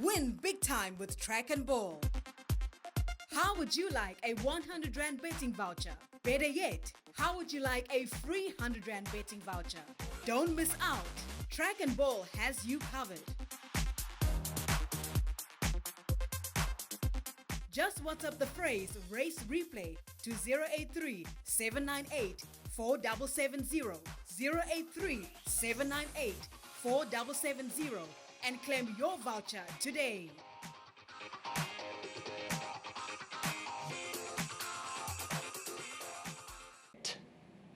Win big time with Track and Ball. How would you like a 100 Rand betting voucher? Better yet, how would you like a free 100 Rand betting voucher? Don't miss out. Track and Ball has you covered. Just WhatsApp the phrase Race Replay to 083 798 4770, 083 798 4770 and claim your voucher today.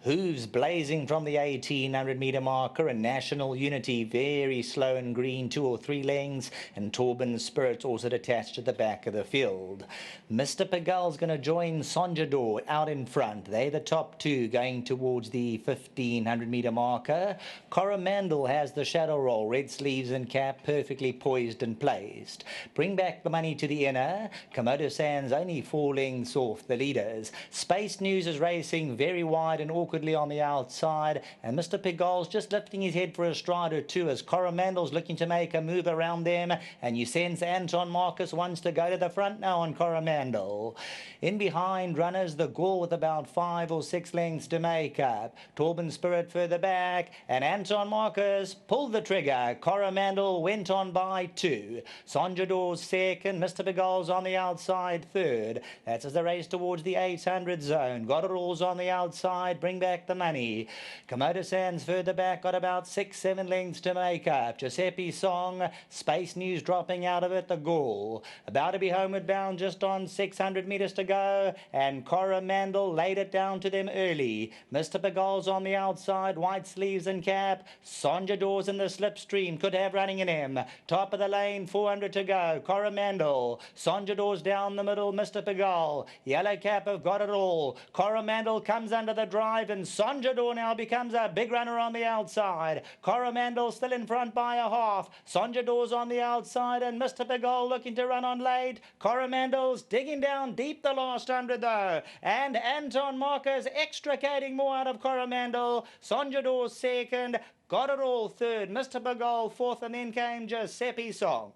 Hooves blazing from the 1800-metre marker and National Unity very slow and green, 2 or 3 lengths, and Torben Spirit also attached at the back of the field. Mr. Pagal's going to join Sonjador out in front. They're the top 2 going towards the 1500-metre marker. Coromandel has the shadow roll, red sleeves and cap, perfectly poised and placed. Bring back the money to the inner. Komodo Sands only 4 lengths off the leaders. Space News is racing very wide and awkwardly on the outside, and Mr. Pigal's just lifting his head for a stride or two as Coromandel's looking to make a move around them, and you sense Anton Marcus wants to go to the front now on Coromandel. In behind runners, the Gaul with about 5 or 6 lengths to make up. Torben Spirit further back, and Anton Marcus pulled the trigger. Coromandel went on by 2. Sonjador's second, Mr. Pigal's on the outside third. That's as the race towards the 800 zone. Got it all's on the outside, bring back the money. Komodo Sands further back, got about 6-7 lengths to make up. Giuseppe Song, Space News dropping out of it, the Gaul. About to be homeward bound, just on 600 metres to go, and Coromandel laid it down to them early. Mr. Pagal's on the outside, white sleeves and cap. Sonjador's in the slipstream, could have running in him. Top of the lane, 400 to go. Coromandel. Sonjador's down the middle, Mr. Pagal. Yellow cap have got it all. Coromandel comes under the drive, and Sonjador now becomes a big runner on the outside. Coromandel still in front by a half. Sonjador's on the outside, and Mr. Pagal looking to run on late. Coromandel's digging down deep the last 100 though, and Anton Marcus extricating more out of Coromandel. Sonjador second, got it all third, Mr. Pagal fourth, and then came Giuseppe Song.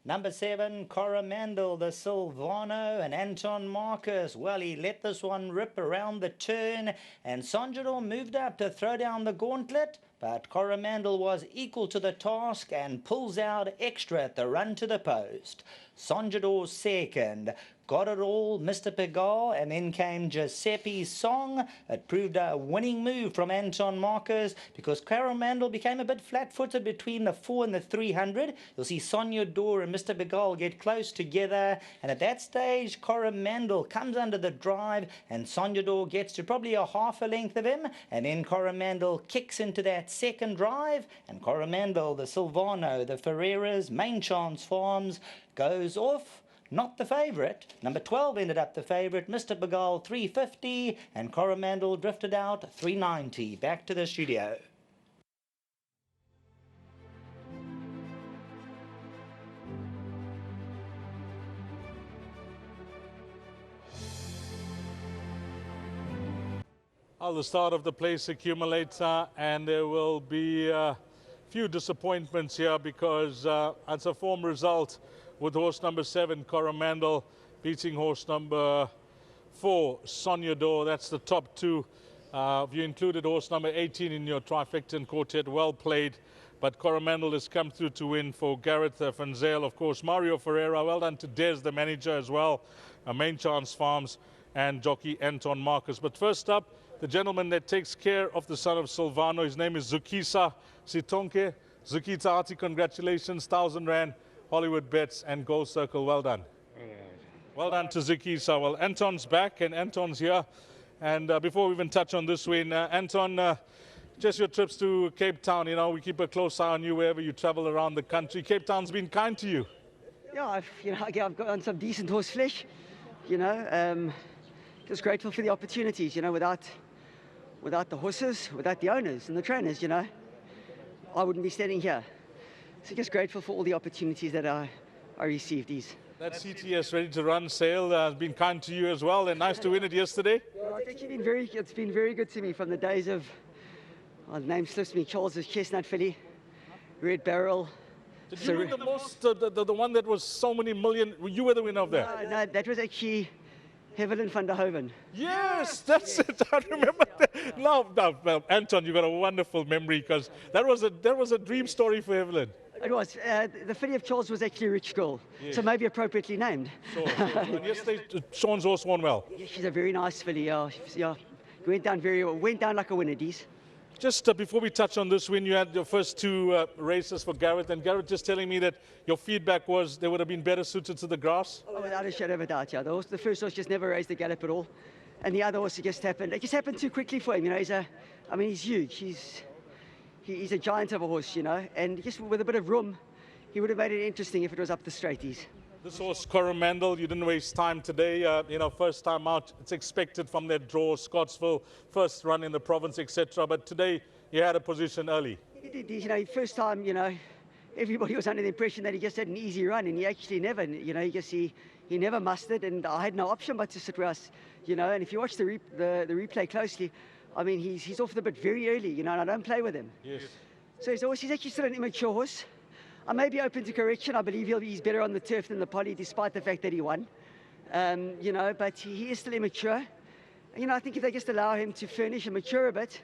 Number 7, Coromandel, the Silvano, and Anton Marcus. Well, he let this one rip around the turn, and Sonjador moved up to throw down the gauntlet, but Coromandel was equal to the task and pulls out extra at the run to the post. Sonjador second. Got it all, Mr. Pagal, and then came Giuseppe Song. It proved a winning move from Anton Marcus because Coromandel became a bit flat-footed between the 4 and the 300. You'll see Sonjador and Mr. Pagal get close together, and at that stage, Coromandel comes under the drive, and Sonjador gets to probably a half a length of him, and then Coromandel kicks into that second drive, and Coromandel, the Silvano, the Ferreiras, Main Chance Farms, goes off. Not the favourite. Number 12 ended up the favourite. Mr. Pagal 350 and Coromandel drifted out 390. Back to the studio. The start of the place accumulator, and there will be a few disappointments here because it's a form result with horse number 7, Coromandel, beating horse number 4, Sonjador. That's the top 2. If you included horse number 18 in your trifecta and quartet, well played. But Coromandel has come through to win for Gareth van Zyl, of course. Mario Ferreira, well done to Des, the manager as well. Main Chance Farms and jockey Anton Marcus. But first up, the gentleman that takes care of the son of Silvano. His name is Zukisa Sitonke. Zukisa, hearty congratulations, 1,000 Rand. Hollywoodbets and Gold Circle, well done. Well done to Zukisa. Well, Anton's back and Anton's here. And before we even touch on this win, Anton, just your trips to Cape Town, you know, we keep a close eye on you wherever you travel around the country. Cape Town's been Kind to you. Yeah, I've got on some decent horse flesh, you know. Just grateful for the opportunities, you know, without the horses, without the owners and the trainers, you know, I wouldn't be standing here. So just grateful for all the opportunities that I received these. That CTS ready to run sale has been kind to you as well, and nice to win it yesterday. Well, it's actually been it's been very good to me from the days of the name slips me. Charles's Chestnut filly, Red Barrel. Did you win the most, the one that was so many million? You were the winner of that. No, that was actually Hevelin van der Hoven. Yes, that's it. I remember that. No, well, Anton, you got a wonderful memory because that was a dream story for Evelyn. It was. The filly of Charles was actually a rich girl, so maybe appropriately named. Sure. And yesterday, Sean's horse won well. Yeah, she's a very nice filly. Yeah, went down very well. Went down like a winner, Dees. Just before we touch on this win, you had your first two races for Garrett, and Garrett just telling me that your feedback was they would have been better suited to the grass. Oh, without a shadow of a doubt, yeah. The first horse just never raised the gallop at all, and the other horse, it just happened too quickly for him. You know, he's huge. He's a giant of a horse, you know, and just with a bit of room, he would have made it interesting if it was up the straighties. This horse, Coromandel, you didn't waste time today. First time out, it's expected from that draw, Scottsville, first run in the province, etc. But today, you had a position early. He did, you know, first time, you know, everybody was under the impression that he just had an easy run, and he actually never, you know, he never mustered, and I had no option but to sit with us, you know. And if you watch the replay closely, I mean, he's off the bit very early, you know, and I don't play with him. Yes. So he's actually still an immature horse. I may be open to correction. I believe he's better on the turf than the poly, despite the fact that he won. You know, but he is still immature. You know, I think if they just allow him to furnish and mature a bit,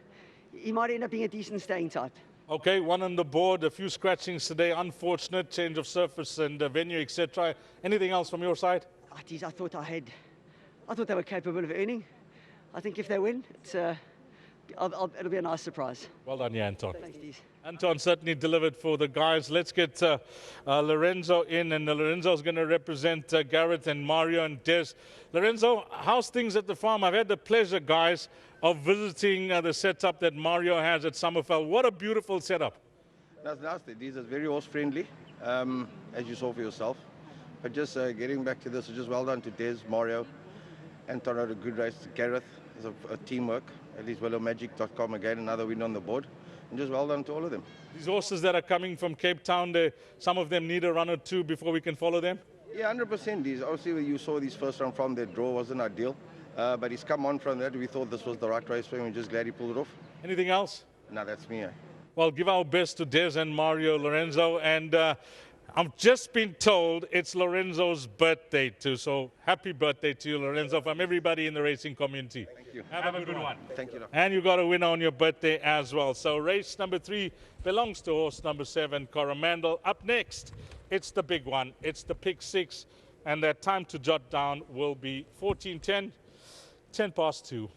he might end up being a decent staying type. Okay, one on the board, a few scratchings today, unfortunate change of surface and venue, etc. Anything else from your side? Oh, geez, I thought they were capable of earning. I think if they win, it'll be a nice surprise. Well done, yeah, Anton. Thanks, Dees. Anton certainly delivered for the guys. Let's get Lorenzo in, and Lorenzo's going to represent Garrett and Mario and Des. Lorenzo, how's things at the farm? I've had the pleasure, guys, of visiting the setup that Mario has at Summerfell. What a beautiful setup. That's nasty. This is very horse friendly, as you saw for yourself. But just getting back to this, just well done to Des, Mario, Anton had a good race. Gareth is a teamwork. At least WellowMagic.com again, another win on the board. And just well done to all of them. These horses that are coming from Cape Town, some of them need a run or two before we can follow them? Yeah, 100%. These, obviously, you saw these first round from their draw wasn't ideal. But he's come on from that. We thought this was the right race for him. We're just glad he pulled it off. Anything else? No, that's me. Well, give our best to Des and Mario, Lorenzo. And I've just been told it's Lorenzo's birthday too. So happy birthday to you, Lorenzo, from everybody in the racing community. Thank you. Have a good one. Thank you. And you got a winner on your birthday as well. So race number 3 belongs to horse number 7, Coromandel. Up next, it's the big one. It's the pick 6. And their time to jot down will be 14:10, 10 past 2.